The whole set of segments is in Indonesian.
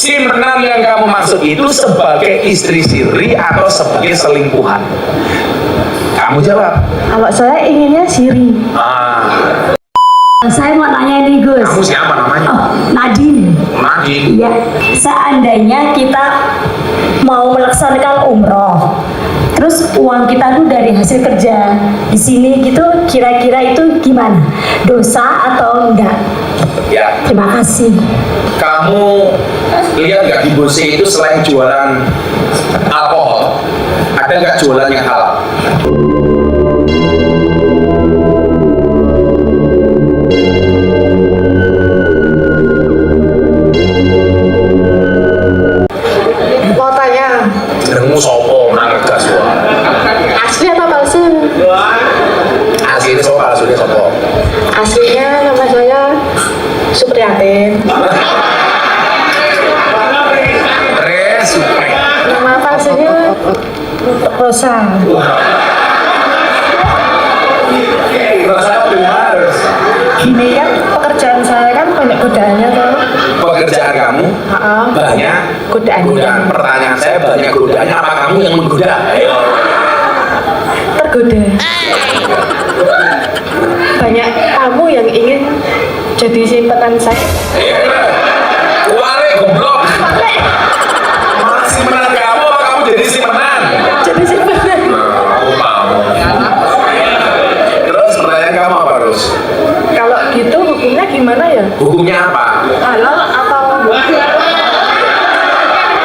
Simpenan yang kamu maksud itu sebagai istri siri atau sebagai selingkuhan? Kamu jawab. Kalau saya inginnya siri. Saya mau nanya nih Gus. Kamu siapa namanya? Oh, Nadine. Nadine. Ya, seandainya kita mau melaksanakan umroh, terus uang kita tuh dari hasil kerja di sini gitu, kira-kira itu gimana? Dosa atau enggak? Ya. Terima kasih. Kamu lihat nggak di Bose itu selain jualan alkohol, ada nggak jualan yang halal? Mau tanya, Jenengmu sopo nang gas wae. asli atau palsu? Asline sopo, palsunya sopo? Aslinya nama saya Supriyatin. Supre. Nama palsunya Rosa. Rasa harus. Gini kan pekerjaan saya kan banyak godaannya tuh. Pekerjaan kamu banyak godaan. Pertanyaan saya, banyak godaannya apa kamu yang menggoda? Ayo. Tergoda. Banyak kamu yang ingin jadi simpenan saya. Wale goblok. Masih menang kamu apa kamu jadi simpenan? Jadi simpenan. Aku mau. Terus pertanyaan kamu apa terus? Kalau gitu hukumnya gimana ya? Hukumnya apa? Halal atau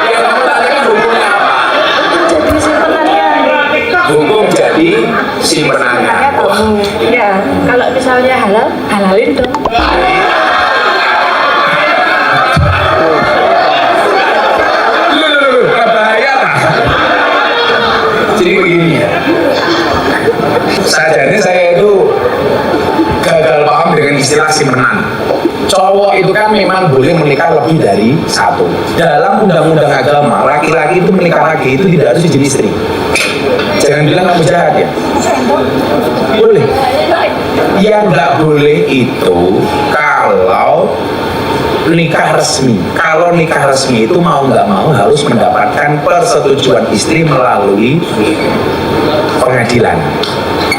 Ya kamu tanyakan hukumnya apa? jadi simpenannya? Hukum jadi simpenannya. Saya tahu. Ya, kalau misalnya halal, halalin dong. Bahaya tak? Jadi begini ya. Sajane saya itu gagal paham dengan istilah simpenan. Cowok itu kan memang boleh menikah lebih dari satu. Dalam undang-undang agama, laki-laki itu menikah lagi itu tidak harus jadi istri. Jangan bilang kamu jahat ya. Boleh. Yang nggak boleh itu kalau nikah resmi. Kalau nikah resmi itu mau nggak mau harus mendapatkan persetujuan istri melalui pengadilan.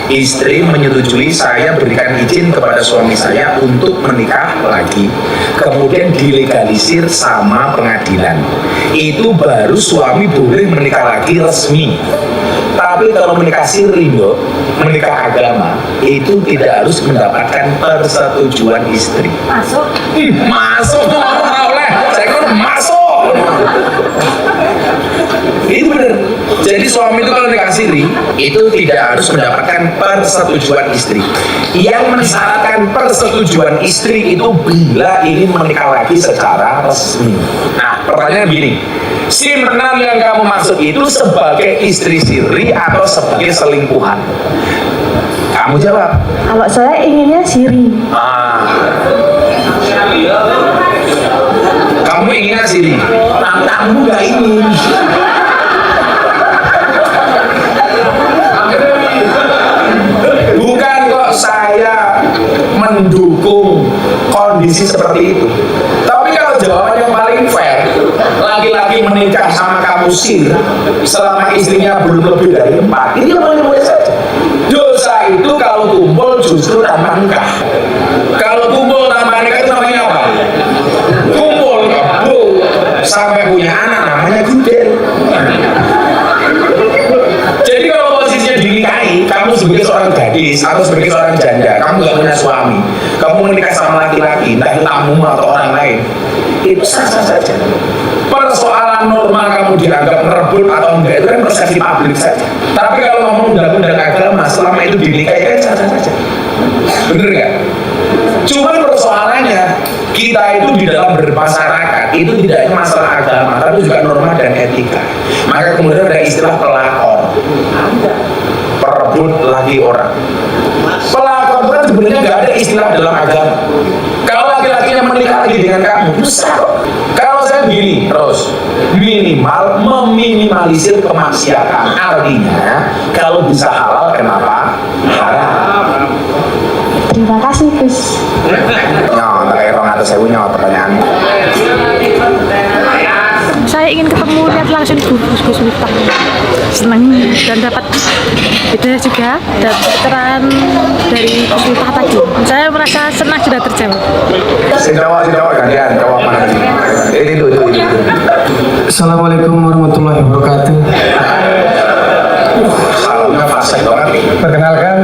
Istri menyetujui saya berikan izin kepada suami saya untuk menikah lagi, kemudian dilegalisir sama pengadilan. Itu baru suami boleh menikah lagi resmi. Tapi kalau menikah siri, menikah agama, itu tidak harus mendapatkan persetujuan istri. Masuk. Masuk tuh mau oleh, saya kan masuk. Itu benar. Jadi suami itu kalau nikah siri itu tidak harus mendapatkan persetujuan istri. Yang mensyaratkan persetujuan istri itu bila ingin menikah lagi secara resmi. Nah, pertanyaan begini. Simpenan yang kamu maksud itu sebagai istri siri atau sebagai selingkuhan? Kamu jawab. Kalau saya inginnya siri. Kamu inginnya siri, kamu nggak ingin. Bukan kok saya mendukung kondisi seperti itu. Tapi kalau jawaban yang paling fair, laki-laki menikah sama kamu sir selama istrinya belum lebih dari 4, ini boleh-boleh saja. Dosa itu kalau kumpul justru tanpa nikah. Kalau kumpul tanpa nikah itu namanya apa? Kumpul kebo sampai punya anak namanya gudel. Jadi kalau posisinya dinikahi, kamu sebagai seorang gadis atau sebagai seorang janda, kamu gak punya suami, kamu menikah sama laki-laki, entah itu tamu atau orang lain, itu sah-sah saja. Persoalan normal kamu dianggap merebut atau enggak itu kan persepsi publik saja. Tapi kalau ngomong undang-undang agama, selama itu dinikahi kan sah-sah saja. Bener nggak? Cuman persoalannya kita itu di dalam bermasyarakat itu tidak hanya masalah agama, tapi juga norma dan etika. Maka kemudian ada istilah pelakor, perebut lagi orang. Pelakor itu kan sebenarnya nggak ada istilah dalam agama. Kalau laki-lakinya menikah lagi dengan kamu, itu sah. Kalau saya begini terus, minimal meminimalisir kemaksiatan. Artinya kalau bisa halal, kenapa haram? Terima kasih Gus. Ya, tak kayak orang atas saya punya pertanyaan. saya ingin ketemu lihat langsung Gus Miftah, senang dan dapat hidayah juga dan pencerahan dari Gus Miftah tadi. Saya merasa senang sudah terjawab. Sejawab gantian, jawab mana lagi? Itu. Assalamualaikum warahmatullahi wabarakatuh. Salamnya fasih banget nih. Perkenalkan,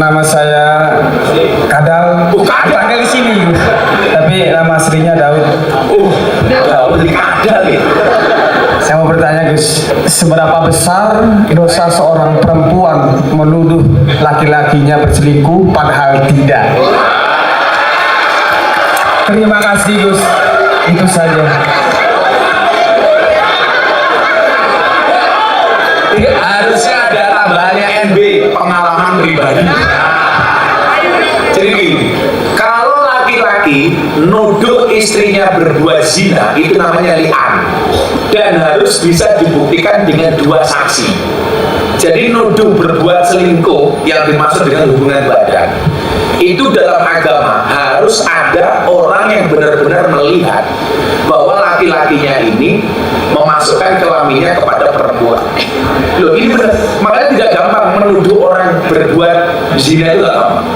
nama saya Kadal. Kadal di sini, tapi nama aslinya Daud. Lebih ada nih. Saya mau bertanya, Gus, seberapa besar dosa seorang perempuan menuduh laki-lakinya berselingkuh padahal tidak? Terima kasih, Gus. Itu saja. Harusnya ada tambahannya NB, pengalaman pribadi. Jadi gini, kalau laki-laki nuduh istrinya berbuat zina, itu namanya li'an, dan harus bisa dibuktikan dengan 2 saksi. Jadi nuduh berbuat selingkuh yang dimaksud dengan hubungan badan, itu dalam agama harus ada orang yang benar-benar melihat bahwa laki-lakinya ini memasukkan kelaminnya kepada perempuan. Loh, ini benar. Makanya tidak gampang menuduh orang berbuat zina, itu gak gampang.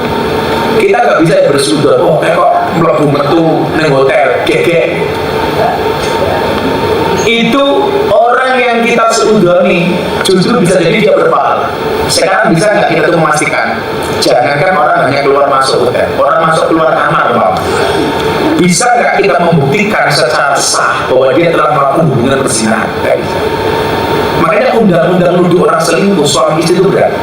Kita nggak bisa bersudut, kok mlebu metu neng hotel gegek. Itu orang yang kita seudoni justru bisa jadi dia berpahala. Sekarang bisa nggak kita tuh memastikan? Jangankan orang hanya keluar masuk hotel, orang masuk keluar kamar, Pak. Bisa nggak kita membuktikan secara sah bahwa dia telah melakukan hubungan perzinahan? Makanya undang-undang nuduh orang selingkuh suami istri itu berat.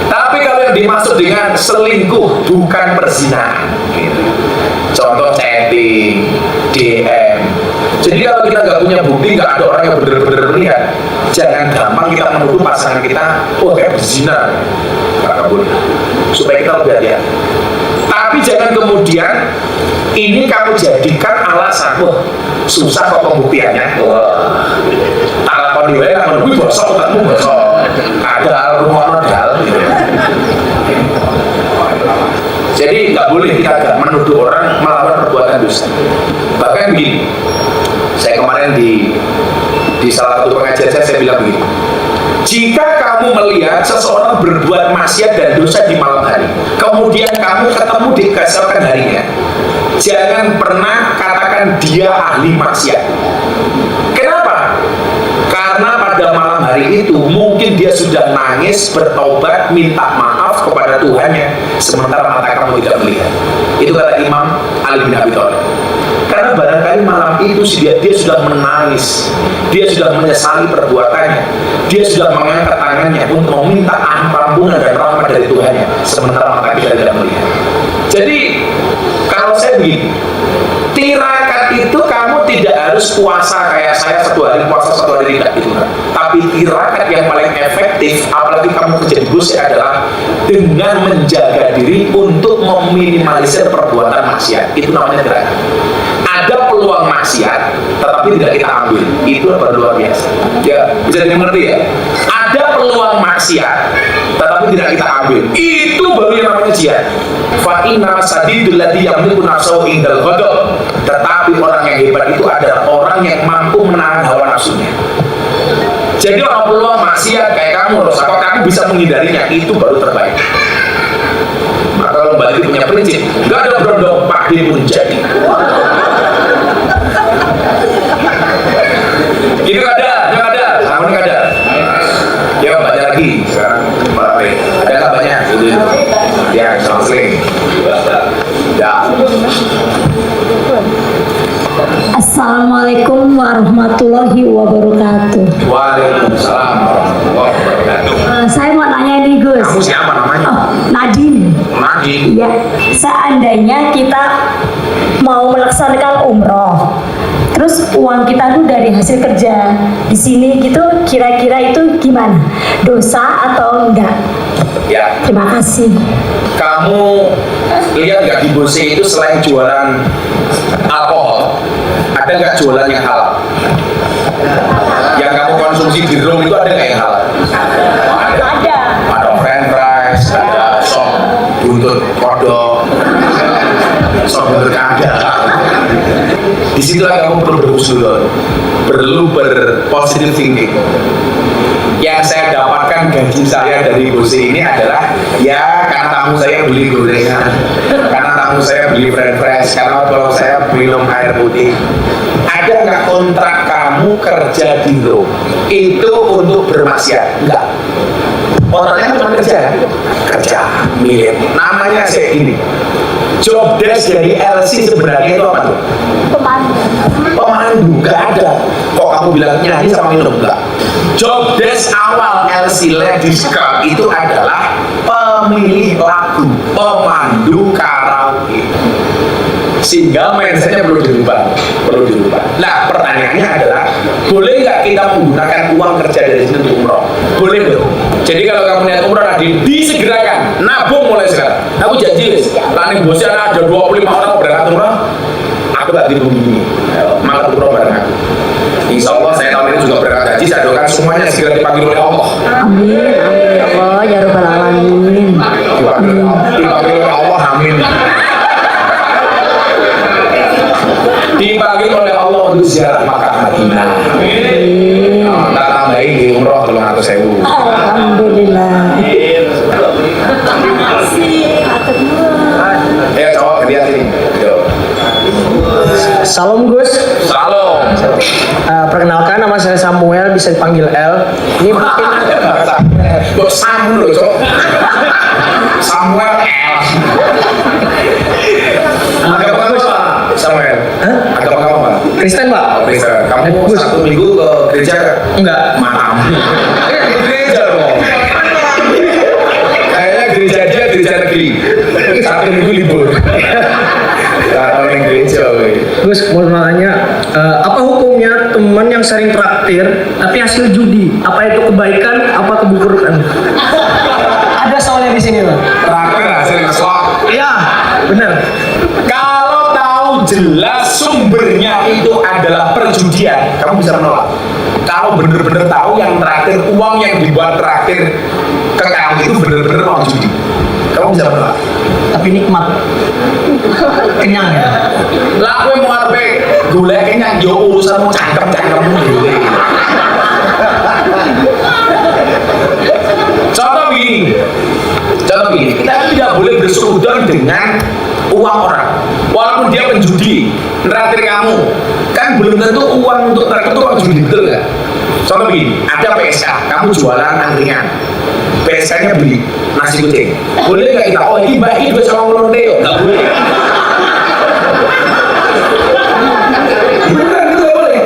Tapi kalau yang dimaksud dengan selingkuh bukan perzinahan, gitu. Contoh chatting, DM. Jadi kalau kita nggak punya bukti, nggak ada orang yang benar-benar melihat, jangan gampang kita menuduh pasangan kita, oh kayak berzina, nggak boleh. Supaya kita lebih hati-hati. Tapi jangan kemudian ini kamu jadikan alasan, wah susah kok pembuktiannya. Wah, kalau di WA kamu bosok, kamu bosok. Ada rumah modal. Gitu. Jadi nggak boleh kita menuduh orang melakukan perbuatan dosa. Bahkan begini, saya kemarin di salah satu pengajian saya bilang begini, jika kamu melihat seseorang berbuat maksiat dan dosa di malam hari, kemudian kamu ketemu di keesokan harinya, jangan pernah katakan dia ahli maksiat. Kenapa? Karena pada malam hari itu mungkin dia sudah nangis, bertobat, minta maaf kepada Tuhannya, sementara mata kamu tidak melihat. Itu kata Imam Ali bin Abi Thalib. Karena barangkali malam itu dia sudah menangis, dia sudah menyesali perbuatannya, dia sudah mengangkat tangannya untuk meminta ampunan dan rahmat dari Tuhannya, sementara mata kita tidak melihat. Jadi kalau saya begini, tirakat itu kamu tidak harus puasa kayak saya 1 hari puasa 1 hari tidak, itu kan. Tapi tirakat yang paling efektif, apalagi kamu kejadian dosa, adalah dengan menjaga diri untuk meminimalisir perbuatan maksiat. Itu namanya tirakat. Ada peluang maksiat, tetapi tidak kita ambil. Itu baru luar biasa. Ya, bisa dimengerti ya. Ada peluang maksiat, tetapi tidak kita ambil. Itu baru yang namanya jihad. Fa inna sadidul ladzi yamliku nafsahu indal ghadab. Tetapi orang yang hebat itu adalah orang yang mampu menahan hawa nafsunya. Jadi orang peluang maksiat kayak kamu, loh, kalau kamu bisa menghindarinya, itu baru terbaik. Maka kalau Mbak Didi punya prinsip, nggak ada berondong, Pak D pun jadi. Itu ada, sama ini ada. Ya banyak lagi sekarang, ada nggak banyak? Itu. Ya, seling. Ya. Assalamualaikum warahmatullahi wabarakatuh. Waalaikumsalam warahmatullahi wabarakatuh. Saya mau nanya nih, Gus. Kamu siapa namanya? Oh, Nadine. Nadine. Ya, seandainya kita mau melaksanakan umroh, terus uang kita tuh dari hasil kerja di sini gitu, kira-kira itu gimana? Dosa atau enggak? Ya. Terima kasih. Kamu lihat nggak di Bose itu selain jualan alkohol, ada nggak jualan yang halal? Yang kamu konsumsi di room itu ada nggak yang halal? Ada. Ada french fries, ada sop buntut kodok, soal berkeadaan. Disitulah kamu perlu berhusnuzon, perlu berpositive thinking. Yang saya dapatkan gaji saya dari bos ini adalah ya karena tamu saya beli gorengan, karena tamu saya beli fried fresh, karena kalau saya minum air putih. Ada nggak kontrak kamu kerja di Ro itu untuk bermaksiat? Enggak. Kontraknya cuma kerja milik. Namanya saya ini. Job desk dari LC sebenarnya itu apa tuh? Pemandu, gak ada. Kok kamu bilang nyanyi sama minum? Enggak. Job desk awal LC Ladies Club itu adalah pemilih lagu, pemandu karaoke. Sehingga mindsetnya perlu dirubah. Nah, pertanyaannya adalah, boleh nggak kita menggunakan uang kerja dari sini untuk umroh? Boleh belum? Jadi kalau kamu niat umroh lagi, disegerakan, nabung mulai sekarang. Aku janji, planning bosnya ada 25 orang berangkat umroh, aku tak tipu begini, makan umroh bareng aku. Insya Allah saya tahun ini juga berangkat haji, saya doakan semuanya segera dipanggil oleh Allah. Amin, amin ya Allah, ya Rabbal Alamin. Dipanggil oleh Allah, amin. Dipanggil oleh Allah untuk ziarah Makkah Madinah. Tak tambahin di umroh 300.000. Alhamdulillah. Ya cowok lihat ini. Salam Gus. Salam. Perkenalkan, nama saya Samuel, bisa dipanggil L. Ini mungkin Bos Sam loh cowok. Samuel L. Agama kamu apa? Samuel. Agama kamu apa? Kristen Pak. Kristen. Kamu satu minggu ke gereja? Enggak. Malam. Ke gereja dong. Kayaknya gereja dia gereja negeri. Satu minggu libur. Kalau yang gereja, Gus, mau nanya, apa hukumnya teman yang sering traktir tapi hasil judi? Apa itu kebaikan? Apa keburukan? Ada soalnya di sini Pak. terakhir hasil ngeslot. Iya, benar. Kalau tahu jelas sumbernya itu adalah perjudian, kamu bisa menolak. Kalau benar-benar tahu yang terakhir, uang yang dibuat terakhir ke kamu itu benar-benar uang judi, kamu bisa menolak. Tapi nikmat, kenyang ya. Lah kowe mau arepe golek kenyang yo urusanmu cangkem-cangkemmu dhewe. Contoh begini, kita tidak boleh bersekutu dengan uang orang. Walaupun dia penjudi, neraktir kamu, kan belum tentu uang untuk neraktir itu uang judi, betul nggak? Contoh begini, ada PSK, kamu jualan angkringan, PSK-nya beli nasi kucing, boleh nggak kita? Oh ini mbak ini juga sama ngelonte yo, nggak boleh. Beneran itu nggak boleh.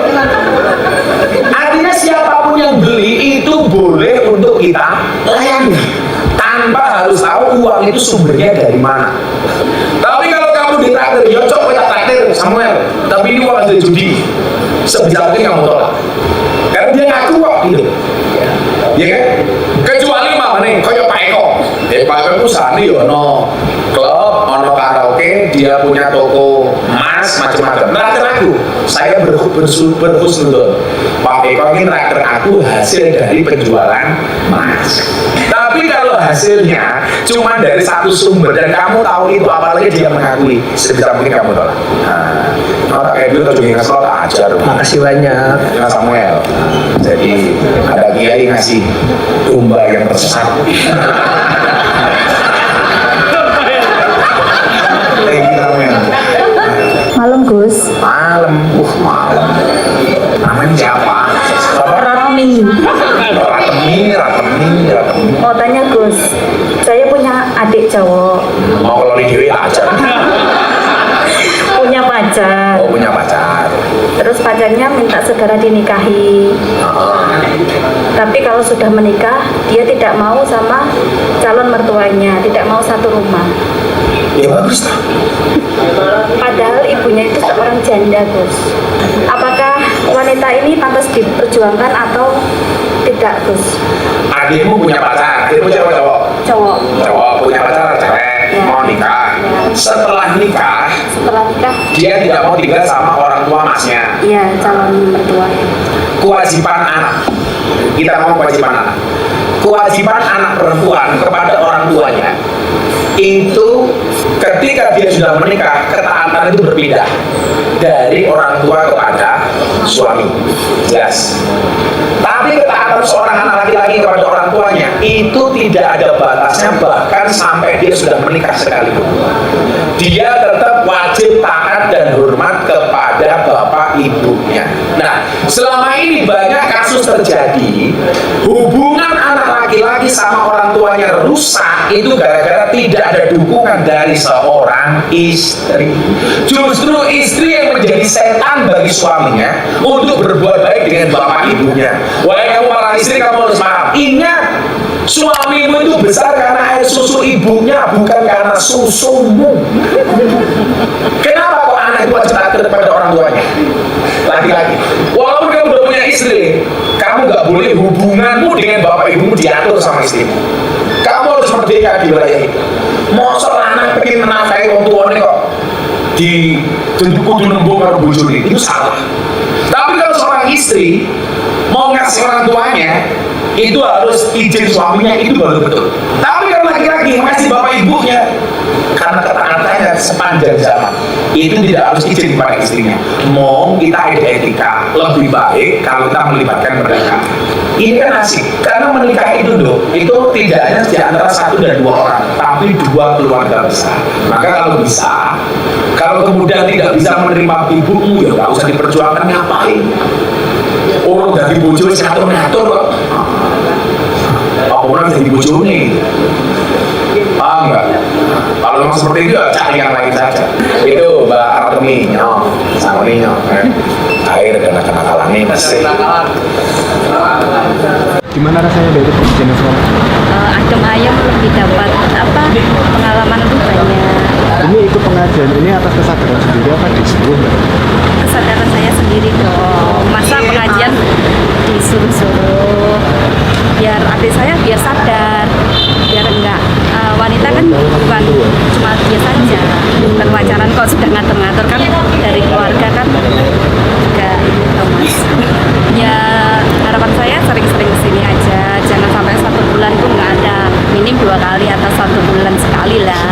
Artinya siapapun yang beli itu boleh untuk kita layani, tanpa harus tahu uang itu sumbernya dari mana. Tapi kalau kamu ditraktir, ya cok kita traktir Samuel, tapi ini uang hasil judi, sebisa mungkin kamu tolak. Karena dia ngaku kok gitu, ya kan? Kecuali mama nih, kayak Pak Eko. Pak Eko itu sani ya, no klub, ono karaoke, dia punya toko emas macam-macam. Traktir aku, saya berhusnuzon. Pak Eko ini traktir aku hasil dari penjualan emas. Tapi kalau hasilnya cuma dari satu sumber dan kamu tahu itu, apalagi dia mengakui, sebisa mungkin kamu tolak. Nah, kayak dulu tuh ngasih tak ajar. Makasih banyak. Ya Samuel. Jadi ada kiai ngasih domba yang tersesat. Samuel. Malam Gus. Malam. Namanya siapa? Ratmi. Ratmi. Mau tanya Gus, saya punya adik cowok, Mau kalau di dewi aja. punya pacar. Oh punya pacar. Terus pacarnya minta segera dinikahi. Tapi kalau sudah menikah, dia tidak mau sama calon mertuanya, tidak mau satu rumah. Ya bagus lah. Padahal ibunya itu seorang janda, Gus. Apakah wanita ini pantas diperjuangkan atau tidak, Gus? Adikmu punya pacar. Adikmu cewek cowok? Cowok. Cowok punya pacar cewek. Ya. Mau nikah. Setelah nikah, dia tidak mau tinggal sama orang tua masnya. Iya, calon mertua. Kewajiban anak. Kita mau kewajiban anak. kewajiban anak perempuan kepada orang tuanya itu ketika dia sudah menikah, ketaatan itu berpindah dari orang tua kepada suami. Jelas. Tapi ketaatan seorang anak laki-laki kepada orang tuanya itu tidak ada batasnya, bahkan sampai dia sudah menikah sekalipun. Dia tetap wajib taat dan hormat kepada bapak ibunya. Nah, selama ini banyak kasus terjadi hubungan anak laki-laki sama orang tuanya rusak itu gara-gara tidak ada dukungan dari seorang istri. Justru istri yang menjadi setan bagi suaminya untuk berbuat baik dengan bapak ibunya. Wahai kamu para istri, kamu harus paham. Ingat, suamimu itu besar karena air susu ibunya, bukan karena susumu. Kenapa kok anak itu wajib taat kepada orang tuanya? Laki-laki. Walaupun kamu udah punya istri, kamu nggak boleh hubunganmu dengan bapak ibumu diatur sama istrimu. Kamu harus merdeka di wilayah itu. Mosok anak pengen menafkahi orang tuanya kok di kudu nembung karo bojone, itu salah. Tapi kalau seorang istri mau ngasih orang tuanya, itu harus izin suaminya, itu baru betul. Tapi kalau laki-laki ngasih bapak ibunya, karena ketaatannya sepanjang zaman, itu tidak harus izin kepada istrinya. Mau kita ada etika, lebih baik kalau kita melibatkan mereka. Ini kan asik, karena menikah itu loh, itu tidak hanya di antara 1 dan 2 orang, tapi 2 keluarga besar. Maka kalau bisa, kalau kemudian tidak bisa menerima ibumu, ya nggak usah diperjuangkan, ngapain? Orang dari bojo ngatur-ngatur kok. Orang jadi bojo nih. Paham nggak? Kalau memang seperti itu, ya cari yang lain saja. Itu Mbak Artemi, sama ini, air kena kenakalannya masih. Gimana rasanya dari perjanjian sekarang? Adem ayem, lebih dapat pengalaman itu banyak. Ini ikut pengajian ini atas kesadaran sendiri apa disuruh? Kesadaran saya sendiri dong. Masa pengajian disuruh-suruh, biar adik saya biar sadar, biar enggak wanita kan bukan cuma dia saja, bukan pacaran kok sudah ngatur-ngatur kan, dari keluarga kan juga ini toh mas. Ya harapan saya sering-sering kesini aja, jangan sampai 1 bulan pun nggak ada, minim 2 kali atau 1 bulan sekali lah.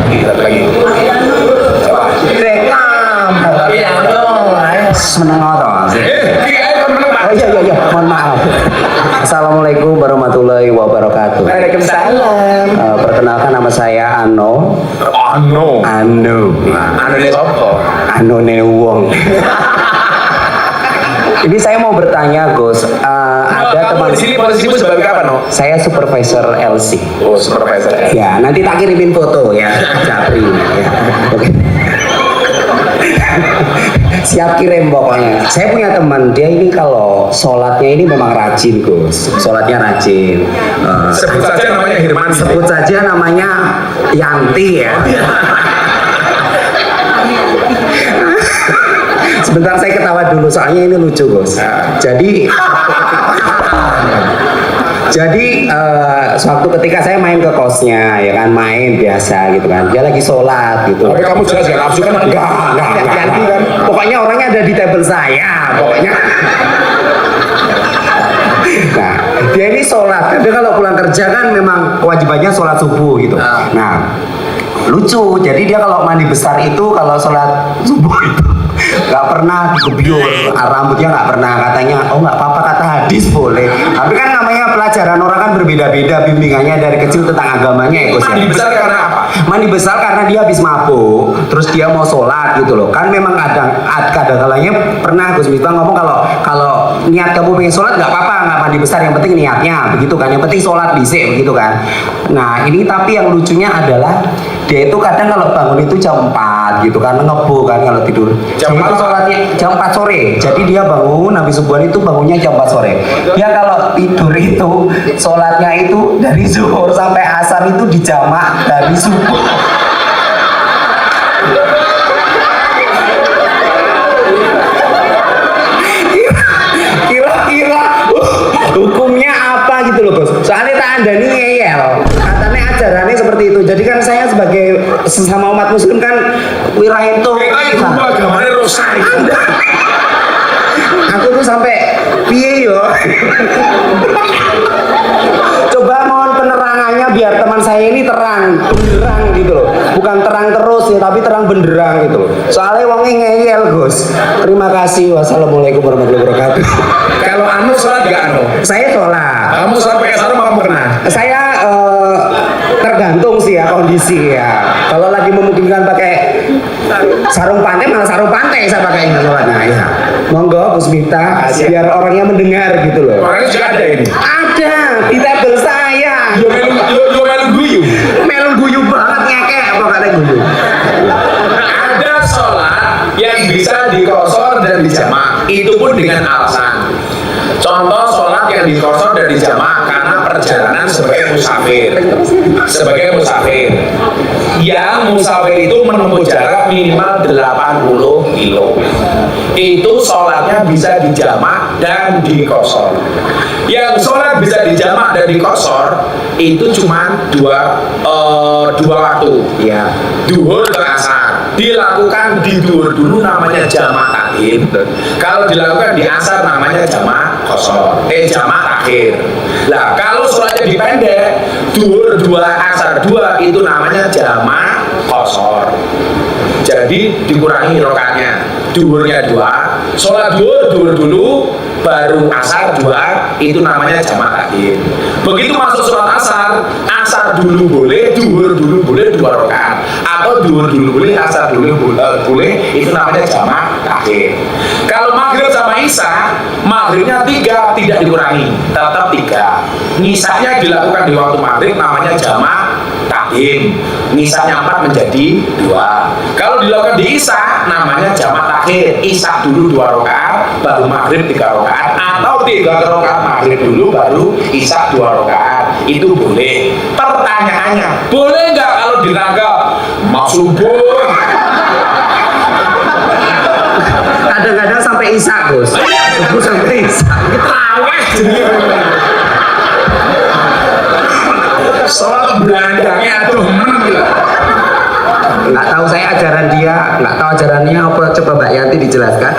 Lagi. Seneng atau iya, mohon maaf. Assalamualaikum warahmatullahi wabarakatuh. Waalaikumsalam. Perkenalkan nama saya Ano. Ano. Ano Ano apa? Ano ne wong. Ini saya mau bertanya, Gus. Ada teman di sini posisimu sebagai apa, No? saya supervisor LC. Oh, supervisor. Ya, nanti tak kirimin foto ya, Japri. Ya. Oke. Siap kirim pokoknya. Saya punya teman, dia ini kalau sholatnya ini memang rajin, Gus. Sholatnya rajin. Sebut saja namanya Hirman. Sebut saja namanya Yanti ya. Sebentar saya ketawa dulu, soalnya ini lucu, Gus. Jadi suatu ketika saya main ke kosnya, ya kan, main biasa gitu kan. Dia lagi sholat gitu. Tapi kamu jelas gak nafsu kan? Enggak. Kan. Pokoknya orangnya ada di table saya, pokoknya. Nah, dia ini sholat. Tapi kalau pulang kerja kan memang kewajibannya sholat subuh gitu. Nah, lucu. Jadi dia kalau mandi besar itu, kalau sholat subuh itu nggak pernah digebyur, rambutnya nggak pernah, katanya oh nggak apa-apa, kata hadis boleh. Tapi kan namanya pelajaran orang kan berbeda-beda bimbingannya dari kecil tentang agamanya ya, Gus. Mandi besar karena apa? Mandi besar karena dia habis mabuk, terus dia mau sholat gitu loh. Kan memang kadang-kalanya pernah Gus Miftah ngomong kalau niat kamu pengen sholat nggak apa-apa, nggak mandi besar, yang penting niatnya begitu kan, yang penting sholat dhisik begitu kan. Nah ini tapi yang lucunya adalah dia itu kadang kalau bangun itu jam 4 gitu kan, ngebu kan kalau tidur. Jam Itu 4 sholatnya jam 4 sore. Jadi dia bangun habis subuhan itu bangunnya jam 4 sore. Dia kalau tidur itu sholatnya itu dari zuhur sampai asar itu dijamak dari subuh. Kira-kira hukumnya apa gitu loh, Bos. Soalnya tak andani ngeyel. Katanya ajarannya seperti itu. Jadi kan saya sebagai sesama umat muslim kan wirah itu. Kita itu agamanya rosari. Aku tuh sampai piye yo. Coba mohon penerangannya biar teman saya ini terang, benderang gitu loh. Bukan terang terus ya, tapi terang benderang gitu loh. Soalnya wongnya ngeyel, Gus. Terima kasih. Wassalamualaikum warahmatullahi wabarakatuh. Kalau anu sholat gak anu? Saya sholat. Kamu sholat pakai sarung apa kena? Saya tergantung sih ya kondisi ya. Kalau lagi memungkinkan pakai sarung pantai, malah sarung pantai saya pakai sholatnya ya. Monggo Gus Miftah, biar orangnya mendengar gitu loh. Orangnya juga ada ini. Ada di tabel saya. Yo melu guyu. Melu guyu banget ngekek apa kata guyu. Ada sholat yang bisa dikosor dan dijamak, itu pun dengan alasan. Contoh sholat yang dikosor dan dijamak karena perjalanan sebagai musafir. Sebagai musafir. Yang musafir itu menempuh jarak minimal 80 kilo. Itu sholatnya bisa dijamak dan dikosor. Yang sholat bisa dijamak dan dikosor itu cuma dua waktu. Ya. Duhur ke asar dilakukan di duhur dulu namanya jamak takhir. Kalau dilakukan di asar namanya jamak kosor. Jamak takhir. Nah kalau sholatnya dipendek duhur 2 asar 2 itu namanya jamak kosor. Jadi dikurangi rakaatnya. Duhurnya 2, sholat duhur dulu, baru asar 2, itu namanya jamak takhir. Begitu masuk sholat asar dulu boleh, duhur dulu boleh 2 rakaat, atau duhur dulu boleh, asar dulu boleh, itu namanya jamak takhir. Kalau maghrib sama isya, maghribnya 3 tidak dikurangi, tetap 3. Ngisanya dilakukan di waktu maghrib namanya jamak takhir. Ngisanya 4 menjadi 2. Kalau dilakukan di isya namanya jamak takhir. Isya dulu 2 rakaat, baru maghrib 3 rakaat, atau 3 rakaat maghrib dulu, baru isya 2 rakaat. Itu boleh. Pertanyaannya, boleh nggak kalau ditangkap mau subuh? Kadang-kadang sampai isya, Gus. Gus sampai isya. Terawih jadi. Sholat belandangnya aduh Nggak tahu saya ajaran dia, nggak tahu ajarannya apa. Coba Mbak Yanti dijelaskan.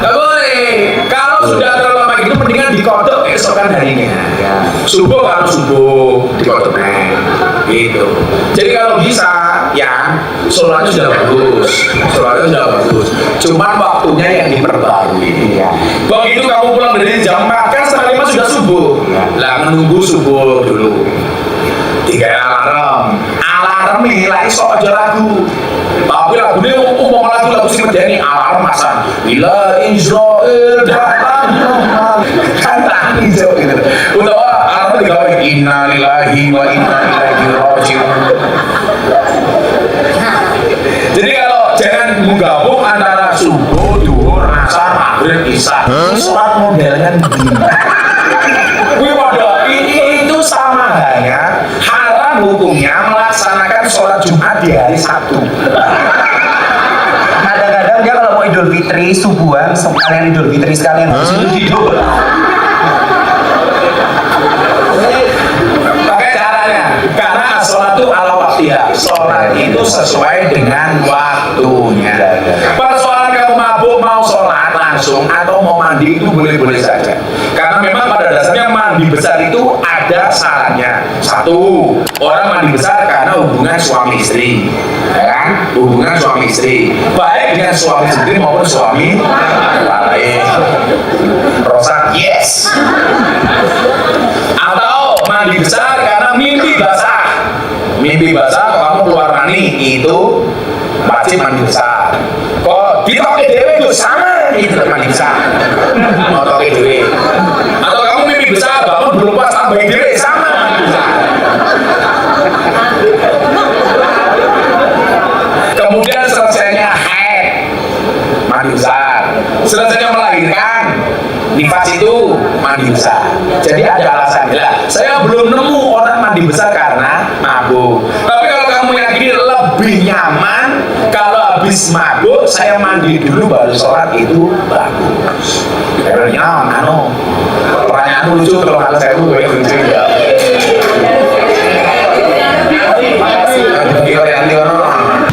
Gak boleh. Kalau sudah terlalu lama gitu mendingan dikodok esokan harinya. Subuh kalau subuh dikodok gitu. Jadi kalau bisa ya sholatnya sudah bagus. Sholatnya sudah bagus. Cuman waktunya yang diperbarui. Begitu kamu pulang dari jam makan setengah 5 sudah subuh. Lah menunggu subuh dulu. 3 alarm lah iso aja lagu. Tapi lagunya umum lagu sing medeni alarm masan. Bila Israel datang kan tangis gitu. Utawa alarm digawe innalillahi wa inna ilaihi raji'un. Jadi kalau jangan menggabung antara subuh, duhur, asar, maghrib, isya. Sholat modelnya begini. Itu sama halnya haram hukumnya melaksanakan sholat Jumat di hari Sabtu. Kadang-kadang dia kalau mau Idul Fitri subuhan, sekalian Idul Fitri sekalian harus tidur. Pakai caranya, karena sholat itu ala waktiha. Sholat itu sesuai dengan waktunya. Persoalan kamu mabuk mau sholat langsung atau mau mandi itu boleh-boleh saja. Karena memang pada dasarnya mandi besar itu ada syaratnya. 1, orang mandi besar karena hubungan suami istri, ya kan? Hubungan suami istri, baik dengan suami istri maupun suami lain. Rosa, yes. Atau mandi besar karena mimpi basah. Mimpi basah kalau kamu keluar mani itu wajib mandi besar. Kok ditoke dewe itu sama itu mandi besar. Mau toke dewe. Atau kamu mimpi besar bangun belum pas tambahin dewe sama mandi besar. Kemudian selesainya haid mandi besar. Selesainya melahirkan nifas itu mandi besar. Jadi ada alasan. Lah, saya belum nemu orang mandi besar karena mabuk. Tapi kalau kamu yakini lebih nyaman kalau habis mabuk saya mandi dulu baru sholat itu bagus. Karena pertanyaan lucu kalau kata saya itu lucu ya.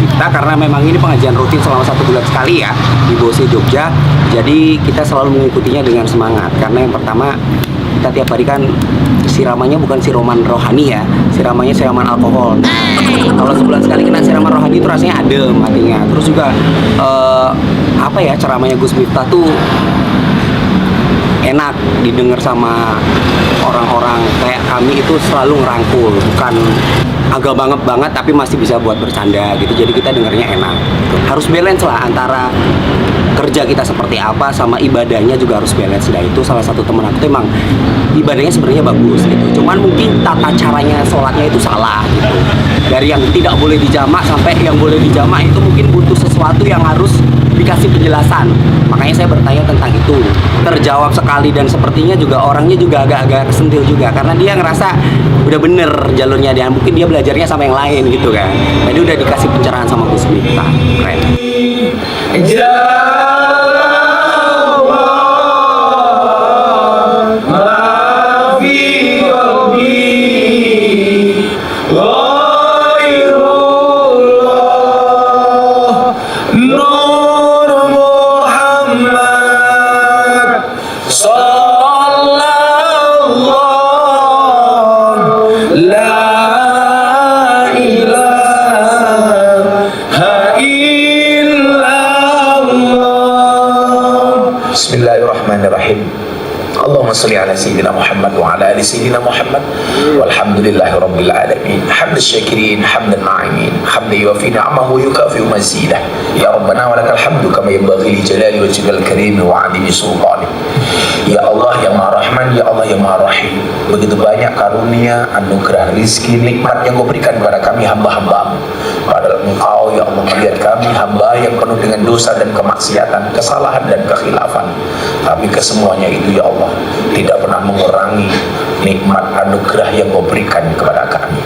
Kita karena karena memang ini pengajian rutin selama 1 bulan sekali ya di Bose Jogja. Jadi kita selalu mengikutinya dengan semangat karena yang pertama kita tiap hari kan siramannya bukan siraman rohani ya, siramannya siraman alkohol. Kalau sebulan sekali kena siraman rohani itu rasanya adem hatinya. Terus juga apa ya, ceramahnya Gus Miftah tuh enak didengar sama orang-orang kayak kami, itu selalu ngerangkul, bukan agak banget tapi masih bisa buat bercanda gitu. Jadi kita dengarnya enak. Harus balance lah antara kerja kita seperti apa sama ibadahnya juga harus balance. Nah itu salah satu temen aku tuh emang ibadahnya sebenarnya bagus gitu, cuman mungkin tata caranya sholatnya itu salah gitu. Dari yang tidak boleh dijamak sampai yang boleh dijamak itu mungkin butuh sesuatu yang harus dikasih penjelasan. Makanya saya bertanya tentang itu, terjawab sekali, dan sepertinya juga orangnya juga agak-agak kesentil juga karena dia ngerasa udah bener jalurnya dia, mungkin dia belajarnya sama yang lain gitu kan. Jadi udah dikasih pencerahan sama Gus Miftah. Keren. Bismillahirrahmanirrahim. Allahumma salli ala sayyidina Muhammad wa ala ali sayyidina Muhammad walhamdulillahi rabbil alamin. Hamdan syakirin, hamdan na'imin, hamdan yuwafi ni'amahu wa yukafi'u mazidah. Ya Rabbana wa lakal hamdu kama yanbaghi li jalali wajhikal karim wa 'azimi sultanik. Ya Allah yang Maha Rahman, ya Allah yang Maha Rahim, begitu banyak karunia, anugerah, rizki, nikmat yang Kau berikan kepada kami hamba-hambamu. Padahal Engkau ya Allah melihat kami hamba yang penuh dengan dosa dan kemaksiatan, kesalahan dan kekhilafan. Tapi kesemuanya itu ya Allah tidak pernah mengurangi nikmat anugerah yang Kau berikan kepada kami.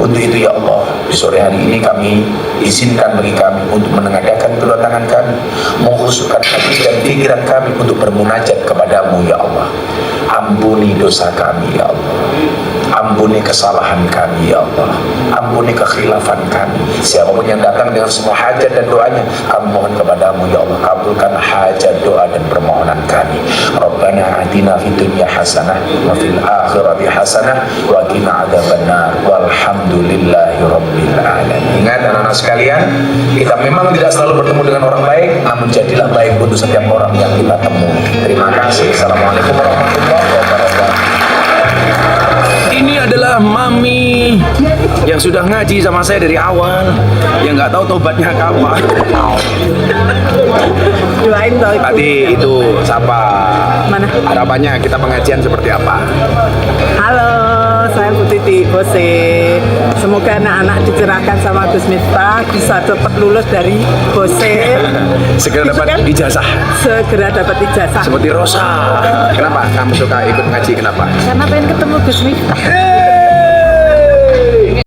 Untuk itu ya Allah, di sore hari ini kami izinkan bagi kami untuk menengadahkan kedua tangan kami, menghusukkan hati dan pikiran kami untuk bermunajat kepadamu ya Allah. Ampuni dosa kami ya Allah, ampuni kesalahan kami ya Allah, ampuni kekhilafan kami. Siapapun yang datang dengan semua hajat dan doanya, kami mohon kepadamu ya Allah, kabulkan hajat, doa dan permohonan kami. Rabbana atina fid dunya hasanah wa fil akhirati hasanah wa qina adzabannar walhamdulillahi rabbil alamin. Ingat anak-anak sekalian, kita memang tidak selalu bertemu dengan orang baik, namun jadilah baik untuk setiap orang yang kita temui. Terima kasih. Assalamualaikum warahmatullahi wabarakatuh. Ini adalah Mami yang sudah ngaji sama saya dari awal, yang nggak tahu tobatnya kapan. Doain toh Ibu. Tadi itu siapa? Mana? Harapannya kita pengajian seperti apa? Halo, saya Bu Titi Bose. Semoga anak-anak dicerahkan sama Gus Miftah, bisa cepat lulus dari Bose. Segera dapat ijazah. Segera dapat ijazah. Seperti Rosa. Kenapa kamu suka ikut ngaji? Kenapa? Karena pengen ketemu Gus Miftah.